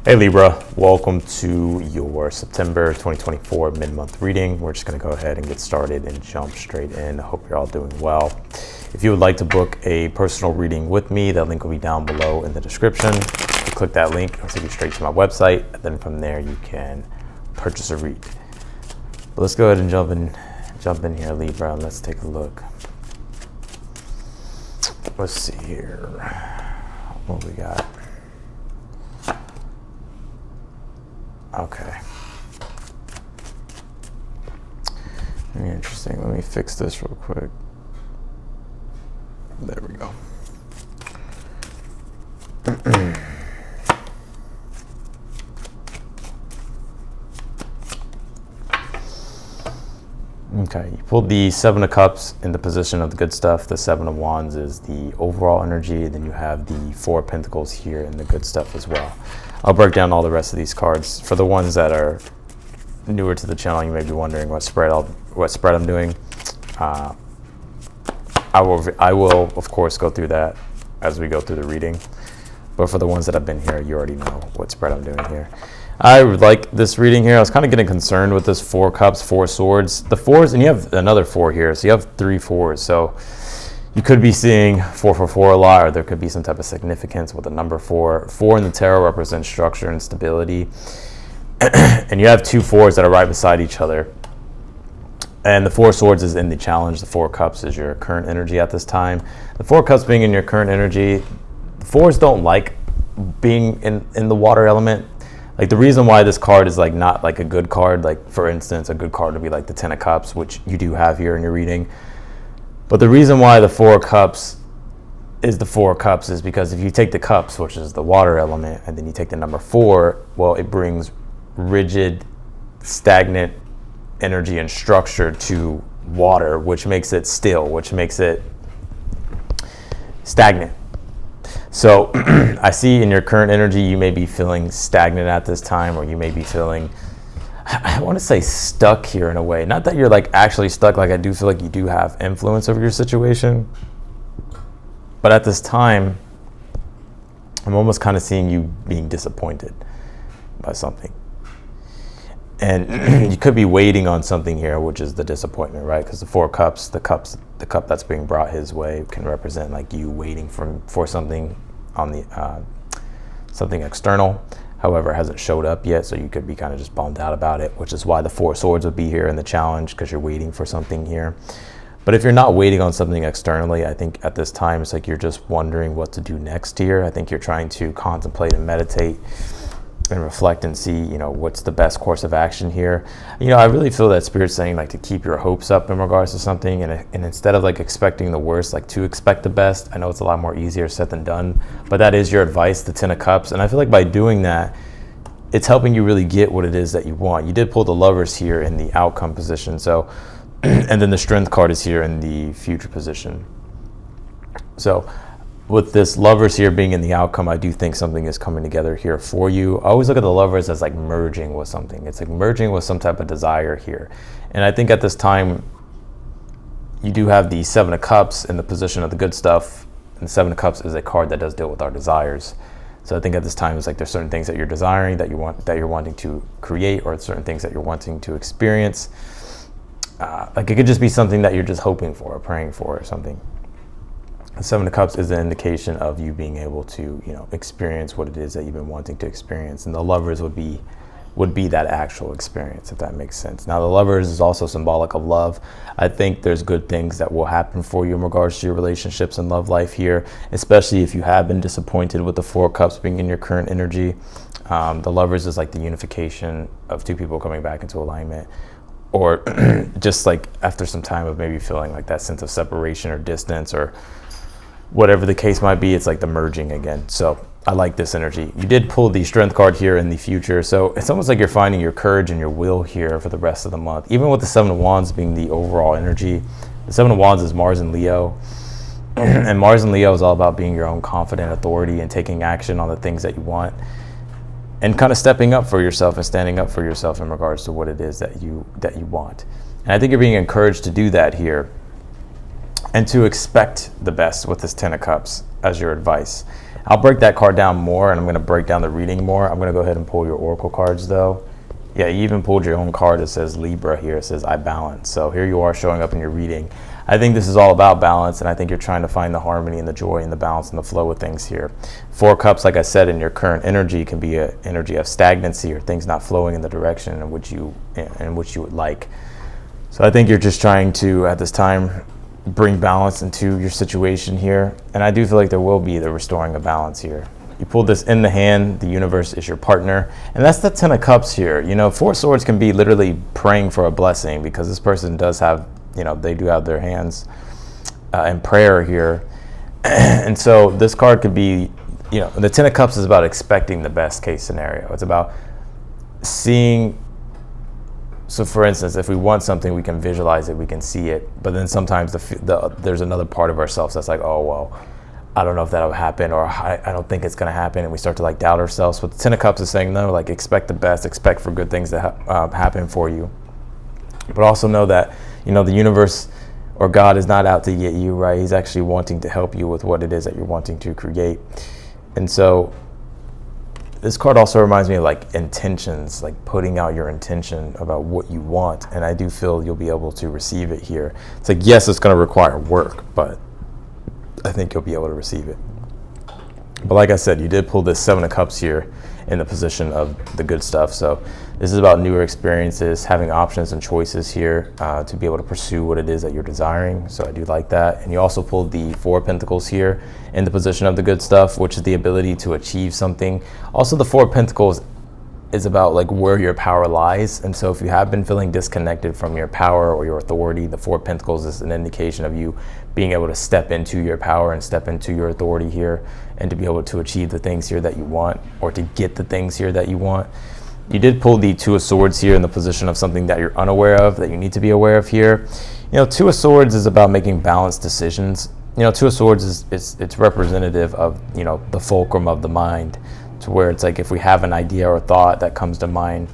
Hey Libra, welcome to your September 2024 mid-month reading. We're just going to go ahead and get started and jump straight in. I hope you're all doing well. If you would like to book a personal reading with me, that link will be down below in the description. You click that link, it'll take you straight to my website, and then from there you can purchase a read. But let's go ahead and jump in here, Libra, and let's take a look. Let's see here what we got. Okay. Very interesting. Let me fix this real quick. There we go. Okay, you pulled the Seven of Cups in the position of the good stuff. The Seven of Wands is the overall energy. Then you have the Four of Pentacles here in the good stuff as well. I'll break down all the rest of these cards. For the ones that are newer to the channel, you may be wondering what spread I'm doing. I will of course go through that as we go through the reading. But for the ones that have been here, you already know what spread I'm doing here. I would like this reading here. I was kind of getting concerned with this Four Cups, Four Swords. The fours, and you have another four here, so you have three fours. So you could be seeing 444 a lot, or there could be some type of significance with the number four. Four in the tarot represents structure and stability. And you have two fours that are right beside each other. And the Four Swords is in the challenge. The Four Cups is your current energy at this time. The Four Cups being in your current energy, the fours don't like being in the water element. Like, the reason why this card is like not like a good card, like for instance, a good card would be like the Ten of Cups, which you do have here in your reading. But the reason why the Four Cups is the Four Cups is because if you take the cups, which is the water element, and then you take the number four, well, it brings rigid, stagnant energy and structure to water, which makes it still, which makes it stagnant. So I see in your current energy, you may be feeling stagnant at this time, or you may be feeling, I want to say, stuck here in a way. Not that you're like actually stuck, like I do feel like you do have influence over your situation. But at this time, I'm almost kind of seeing you being disappointed by something. And you could be waiting on something here, which is the disappointment, right? Because the Four Cups, the cup that's being brought his way can represent like you waiting for something on the something external. However, it hasn't showed up yet, so you could be kind of just bummed out about it, which is why the Four Swords would be here in the challenge, because you're waiting for something here. But if you're not waiting on something externally, I think at this time it's like you're just wondering what to do next here. I think you're trying to contemplate and meditate and reflect and see, you know, what's the best course of action here. You know, I really feel that Spirit's saying like to keep your hopes up in regards to something, and instead of like expecting the worst, like to expect the best. I know it's a lot more easier said than done, but that is your advice, the Ten of Cups. And I feel like by doing that, it's helping you really get what it is that you want. You did pull the Lovers here in the outcome position, so and then the Strength card is here in the future position. So with this Lovers here being in the outcome, I do think something is coming together here for you. I always look at the Lovers as like merging with something. It's like merging with some type of desire here. And I think at this time, you do have the Seven of Cups in the position of the good stuff. And the Seven of Cups is a card that does deal with our desires. So I think at this time, it's like there's certain things that you're desiring, that you're wanting to create, or certain things that you're wanting to experience. Like it could just be something that you're just hoping for or praying for or something. The Seven of Cups is an indication of you being able to, you know, experience what it is that you've been wanting to experience. And the Lovers would be that actual experience, if that makes sense. Now, the Lovers is also symbolic of love. I think there's good things that will happen for you in regards to your relationships and love life here, especially if you have been disappointed with the Four Cups being in your current energy. The Lovers is like the unification of two people coming back into alignment, or just like after some time of maybe feeling like that sense of separation or distance or whatever the case might be, it's like the merging again. So I like this energy. You did pull the Strength card here in the future, so it's almost like you're finding your courage and your will here for the rest of the month. Even with the Seven of Wands being the overall energy, the Seven of Wands is Mars and Leo. And Mars and Leo is all about being your own confident authority and taking action on the things that you want, and kind of stepping up for yourself and standing up for yourself in regards to what it is that you want. And I think you're being encouraged to do that here, and to expect the best with this Ten of Cups as your advice. I'll break that card down more, and I'm going to break down the reading more. I'm going to go ahead and pull your oracle cards, though. Yeah, you even pulled your own card that says Libra here. It says, I balance. So here you are showing up in your reading. I think this is all about balance, and I think you're trying to find the harmony and the joy and the balance and the flow of things here. Four Cups, like I said, in your current energy can be an energy of stagnancy or things not flowing in the direction in which you would like. So I think you're just trying to, at this time, bring balance into your situation here. And I do feel like there will be the restoring of balance here. You pulled this in the hand, the universe is your partner. And that's the Ten of Cups here. You know, Four Swords can be literally praying for a blessing, because this person does have, you know, they do have their hands in prayer here. And so this card could be, you know, the Ten of Cups is about expecting the best case scenario. It's about seeing. So for instance, if we want something, we can visualize it, we can see it. But then sometimes there's another part of ourselves that's like, oh, well, I don't know if that'll happen, or I don't think it's going to happen. And we start to like doubt ourselves. But the Ten of Cups is saying, no, like expect the best, expect for good things to happen for you. But also know that, you know, the universe or God is not out to get you, right? He's actually wanting to help you with what it is that you're wanting to create. And so this card also reminds me of like intentions, like putting out your intention about what you want. And I do feel you'll be able to receive it here. It's like, yes, it's going to require work, but I think you'll be able to receive it. But like I said, you did pull this Seven of Cups here in the position of the good stuff. So this is about newer experiences, having options and choices here to be able to pursue what it is that you're desiring. So I do like that. And you also pulled the Four of Pentacles here in the position of the good stuff, which is the ability to achieve something. Also, the Four of Pentacles is about like where your power lies. And so if you have been feeling disconnected from your power or your authority, the Four of Pentacles is an indication of you being able to step into your power and step into your authority here, and to be able to achieve the things here that you want, or to get the things here that you want. You did pull the Two of Swords here in the position of something that you're unaware of, that you need to be aware of here. You know, Two of Swords is about making balanced decisions. You know, Two of Swords it's representative of, you know, the fulcrum of the mind, to where it's like if we have an idea or thought that comes to mind,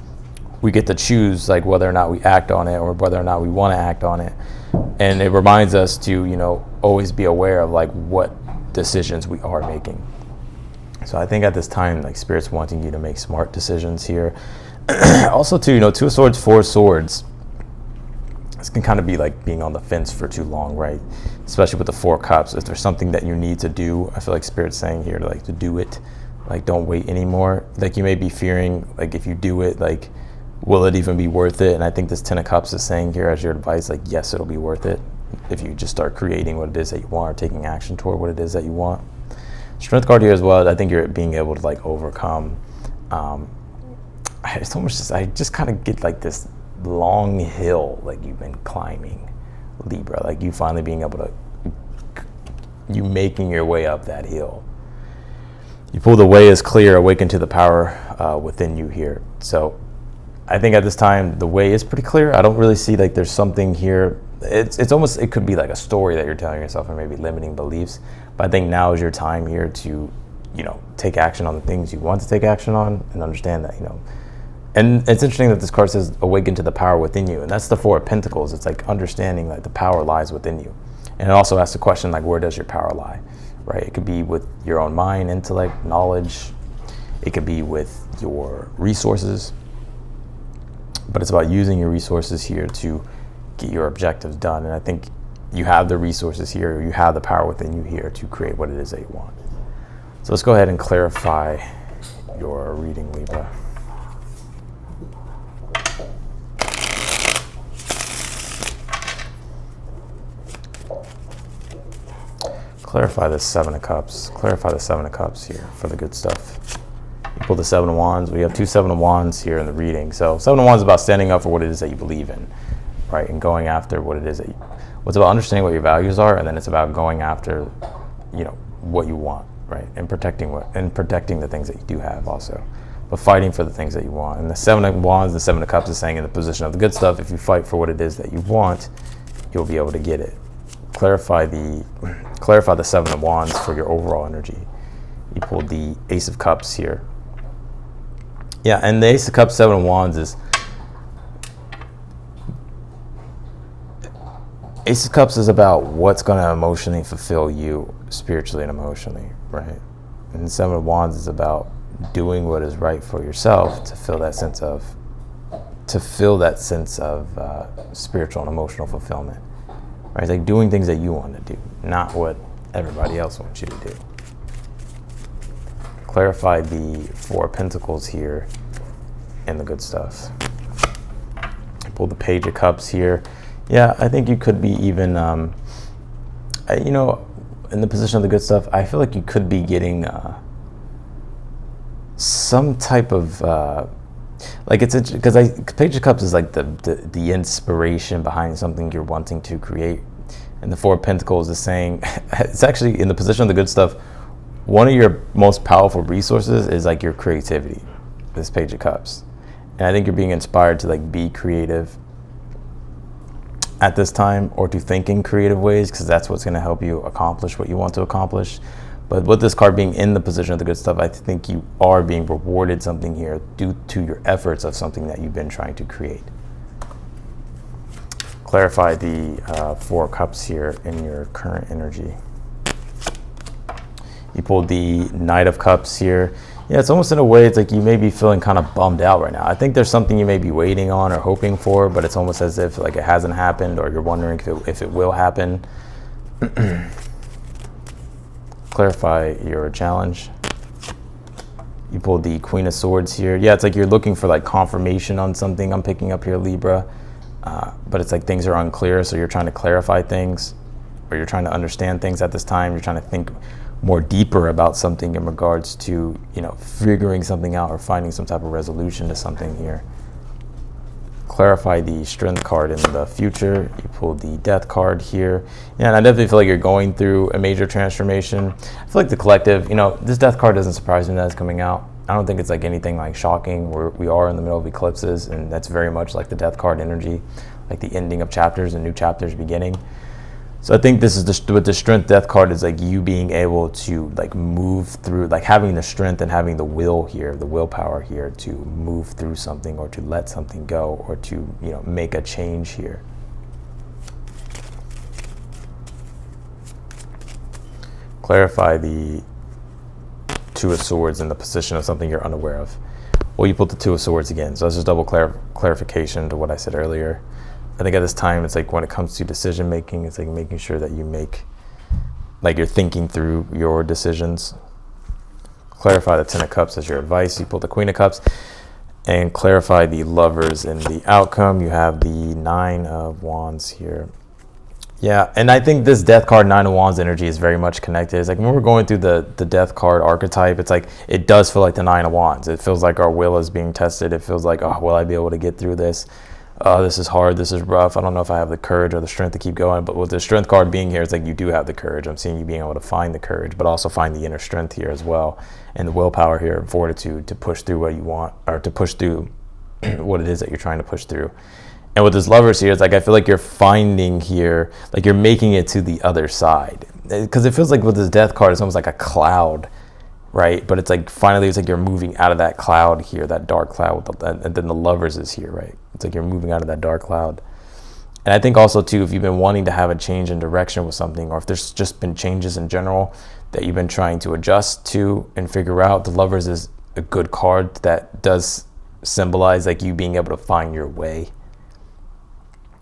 we get to choose like whether or not we act on it, or whether or not we want to act on it. And it reminds us to, you know, always be aware of like what decisions we are making. So I think at this time, like Spirit's wanting you to make smart decisions here. Also too, you know, Two of Swords, Four of Swords, this can kind of be like being on the fence for too long, right? Especially with the Four of Cups. If there's something that you need to do, I feel like Spirit's saying here to like to do it. Like, don't wait anymore. Like, you may be fearing, like, if you do it, like, will it even be worth it? And I think this Ten of Cups is saying here as your advice, like, yes, it'll be worth it if you just start creating what it is that you want, or taking action toward what it is that you want. Strength card here as well. I think you're being able to like overcome. I just kind of get like this long hill, like you've been climbing, Libra. Like you finally being able to, you making your way up that hill. You pull the way is clear, awaken to the power within you here. So I think at this time, the way is pretty clear. I don't really see like there's something here. It's almost, it could be like a story that you're telling yourself, or maybe limiting beliefs. But I think now is your time here to, you know, take action on the things you want to take action on, and understand that, you know. And it's interesting that this card says awaken to the power within you. And that's the Four of Pentacles. It's like understanding that the power lies within you. And it also asks the question, like, where does your power lie? Right? It could be with your own mind, intellect, knowledge. It could be with your resources. But it's about using your resources here to get your objectives done. And I think you have the resources here, or you have the power within you here to create what it is that you want. So let's go ahead and clarify your reading, Libra. Clarify this Seven of Cups. Clarify the Seven of Cups here for the good stuff. You pull the Seven of Wands. We have two Seven of Wands here in the reading. So Seven of Wands is about standing up for what it is that you believe in, right? And going after what it is that what's about understanding what your values are, and then it's about going after, you know, what you want, right? And protecting the things that you do have also. But fighting for the things that you want. And the Seven of Wands, the Seven of Cups is saying in the position of the good stuff, if you fight for what it is that you want, you'll be able to get it. Clarify the Seven of Wands for your overall energy. You pulled the Ace of Cups here. Yeah, and the Ace of Cups, Seven of Wands is, Ace of Cups is about what's going to emotionally fulfill you spiritually and emotionally, right? And the Seven of Wands is about doing what is right for yourself to feel that sense of spiritual and emotional fulfillment. Right? It's like doing things that you want to do, not what everybody else wants you to do. Clarify the Four of Pentacles here and the good stuff. Pull the Page of Cups here. Yeah, I think you could be even, you know, in the position of the good stuff, I feel like you could be getting some type of, like it's because Page of Cups is like the inspiration behind something you're wanting to create. And the Four of Pentacles is saying, it's actually in the position of the good stuff, one of your most powerful resources is like your creativity, this Page of Cups. And I think you're being inspired to like be creative at this time, or to think in creative ways, because that's what's going to help you accomplish what you want to accomplish. But with this card being in the position of the good stuff, I think you are being rewarded something here due to your efforts of something that you've been trying to create. Clarify the Four of Cups here in your current energy. You pulled the Knight of Cups here. Yeah, it's almost in a way, it's like you may be feeling kind of bummed out right now. I think there's something you may be waiting on or hoping for, but it's almost as if like it hasn't happened, or you're wondering if it will happen. Clarify your challenge. You pulled the Queen of Swords here. Yeah, it's like you're looking for like confirmation on something I'm picking up here, Libra. But it's like things are unclear, so you're trying to clarify things, or you're trying to understand things at this time. You're trying to think more deeper about something in regards to, you know, figuring something out or finding some type of resolution to something here. Clarify the Strength card in the future. You pulled the Death card here. Yeah, and I definitely feel like you're going through a major transformation. I feel like the collective, you know, this Death card doesn't surprise me that it's coming out. I don't think it's like anything like shocking. We are in the middle of eclipses, and that's very much like the Death card energy, like the ending of chapters and new chapters beginning. So I think this is with the Strength Death card is like you being able to like move through, like having the strength and having the will here, the willpower here to move through something, or to let something go, or to, you know, make a change here. Clarify the Two of Swords in the position of something you're unaware of. Well, you pulled the Two of Swords again, so that's just double clarification to what I said earlier. I think at this time, it's like when it comes to decision making, it's like making sure that you make, like you're thinking through your decisions. Clarify the Ten of Cups as your advice. You pull the Queen of Cups. And clarify the Lovers in the outcome. You have the Nine of Wands here. Yeah, and I think this Death card, Nine of Wands energy is very much connected. It's like when we're going through the Death card archetype, it's like it does feel like the Nine of Wands. It feels like our will is being tested. It feels like, oh, will I be able to get through this? This is hard, this is rough. I don't know if I have the courage or the strength to keep going. But with the Strength card being here, it's like you do have the courage. I'm seeing you being able to find the courage, but also find the inner strength here as well, and the willpower here and fortitude to push through what you want, or to push through what it is that you're trying to push through. And with this Lovers here, it's like I feel like you're finding here, like you're making it to the other side. Because it feels like with this Death card, it's almost like a cloud, right? But it's like finally, it's like you're moving out of that cloud here, that dark cloud, and then the Lovers is here, right? It's like you're moving out of that dark cloud. And I think also too, if you've been wanting to have a change in direction with something, or if there's just been changes in general that you've been trying to adjust to and figure out, the Lovers is a good card that does symbolize like you being able to find your way,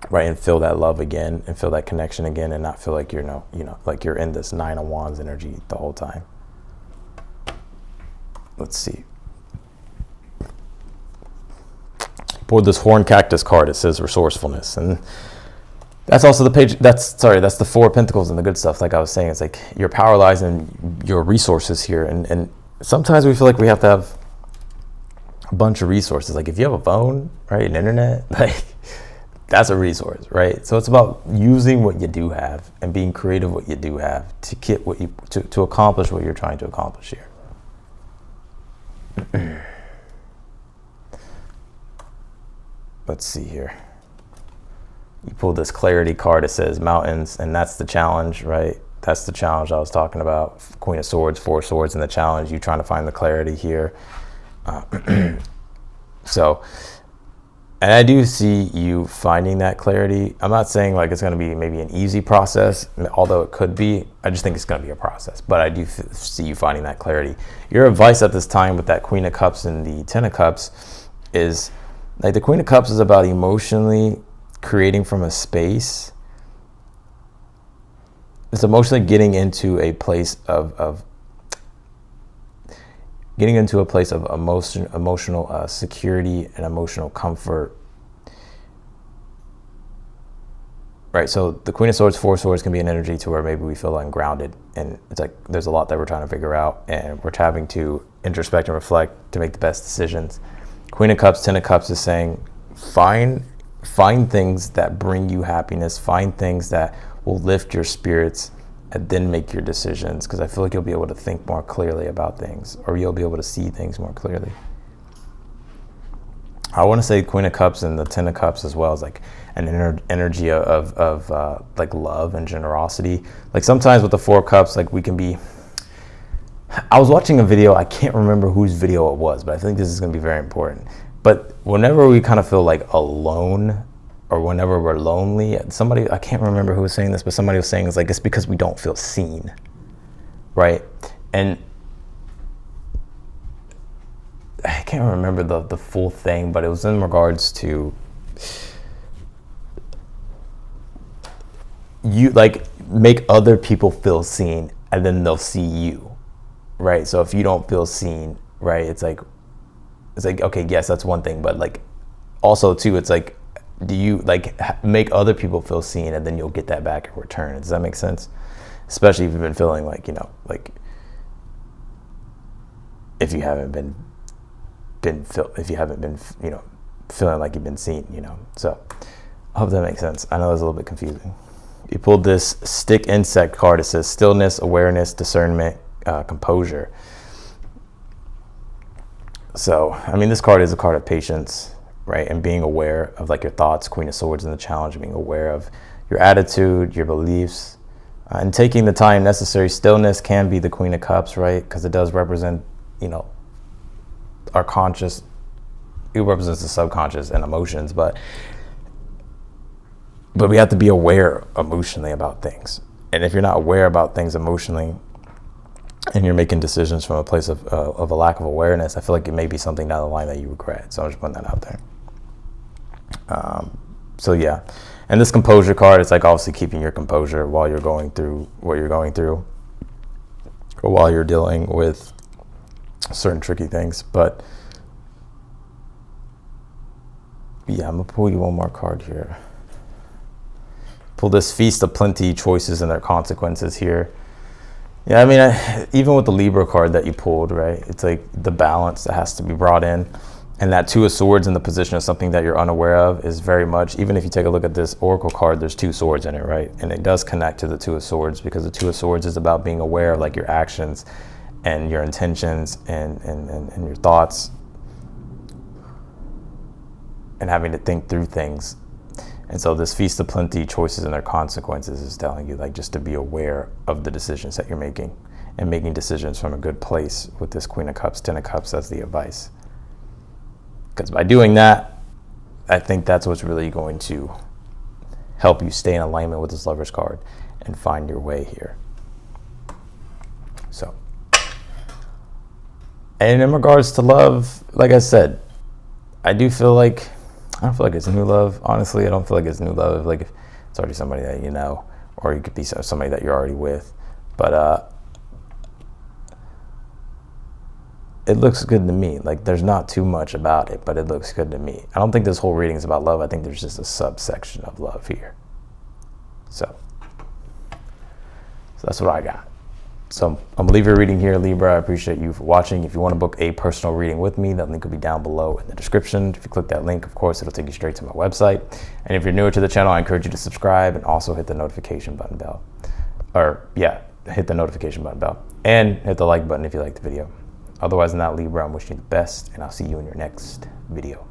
right? And feel that love again, and feel that connection again, and not feel like you're like you're in this Nine of Wands energy the whole time. Let's see. Pulled this Horn Cactus card. It says resourcefulness, and that's also the page. That's the Four of Pentacles and the good stuff. Like I was saying, it's like your power lies in your resources here, and sometimes we feel like we have to have a bunch of resources. Like if you have a phone, right, an internet, like that's a resource, right? So it's about using what you do have and being creative with what you do have to get what you to accomplish what you're trying to accomplish here. Let's see here. You pulled this Clarity card. It says mountains, and that's the challenge, right? That's the challenge I was talking about. Queen of Swords, Four of Swords, and the challenge. You trying to find the clarity here. So And I do see you finding that clarity. I'm not saying like it's going to be maybe an easy process, although it could be. I just think it's going to be a process. But I do see you finding that clarity. Your advice at this time with that Queen of Cups and the Ten of Cups is like the Queen of Cups is about emotionally creating from a space. It's emotionally getting into a place of emotional security and emotional comfort. Right, so the Queen of Swords, Four of Swords can be an energy to where maybe we feel ungrounded, and it's like there's a lot that we're trying to figure out, and we're having to introspect and reflect to make the best decisions. Queen of Cups, Ten of Cups is saying find things that bring you happiness, find things that will lift your spirits, and then make your decisions, because I feel like you'll be able to think more clearly about things, or you'll be able to see things more clearly. I want to say Queen of Cups and the Ten of Cups as well as like an energy of like love and generosity. Like sometimes with the Four of Cups, like we can be, I was watching a video, I can't remember whose video it was, but I think this is going to be very important. But whenever we kind of feel like alone, or whenever we're lonely, somebody, I can't remember who was saying this, but somebody was saying it's like, it's because we don't feel seen, right? And I can't remember the full thing, but it was in regards to you, like, make other people feel seen and then they'll see you, right? So if you don't feel seen, right, it's like, okay, yes, that's one thing, but like also too, it's like, do you like make other people feel seen and then you'll get that back in return? Does that make sense? Especially if you've been feeling like, you know, like if you haven't been, you know, feeling like you've been seen, you know. So I hope that makes sense. I know it's a little bit confusing. You pulled this stick insect card. It says stillness, awareness, discernment, composure. So, I mean, this card is a card of patience, right? And being aware of like your thoughts, Queen of Swords, and the challenge, being aware of your attitude, your beliefs, and taking the time necessary. Stillness can be the Queen of Cups, right? Because it does represent, you know, our conscious, it represents the subconscious and emotions, but we have to be aware emotionally about things. And if you're not aware about things emotionally and you're making decisions from a place of a lack of awareness, I feel like it may be something down the line that you regret. So I'm just putting that out there. So yeah, and this composure card is like obviously keeping your composure while you're going through what you're going through, or while you're dealing with certain tricky things. But yeah, I'm gonna pull you one more card here. Pull this Feast of Plenty, choices and their consequences here. Yeah, I mean, even with the Libra card that you pulled, right, it's like the balance that has to be brought in. And that Two of Swords in the position of something that you're unaware of is very much, even if you take a look at this Oracle card, there's two swords in it, right? And it does connect to the Two of Swords, because the Two of Swords is about being aware of like your actions and your intentions and your thoughts, and having to think through things. And so this Feast of Plenty, choices and their consequences, is telling you like just to be aware of the decisions that you're making, and making decisions from a good place with this Queen of Cups, Ten of Cups as the advice. Because by doing that, I think that's what's really going to help you stay in alignment with this Lover's card and find your way here. So, and in regards to love, like I said, I don't feel like it's new love. Honestly, I don't feel like it's new love. Like if it's already somebody that you know, or you could be somebody that you're already with. But it looks good to me. Like there's not too much about it, but it looks good to me. I don't think this whole reading is about love. I think there's just a subsection of love here. So that's what I got. So I'm gonna leave your reading here, Libra. I appreciate you for watching. If you want to book a personal reading with me, that link will be down below in the description. If you click that link, of course, it'll take you straight to my website. And if you're newer to the channel, I encourage you to subscribe and also hit the notification button bell. Hit the notification button bell. And hit the like button if you liked the video. Otherwise than that, Libra, I'm wishing you the best, and I'll see you in your next video.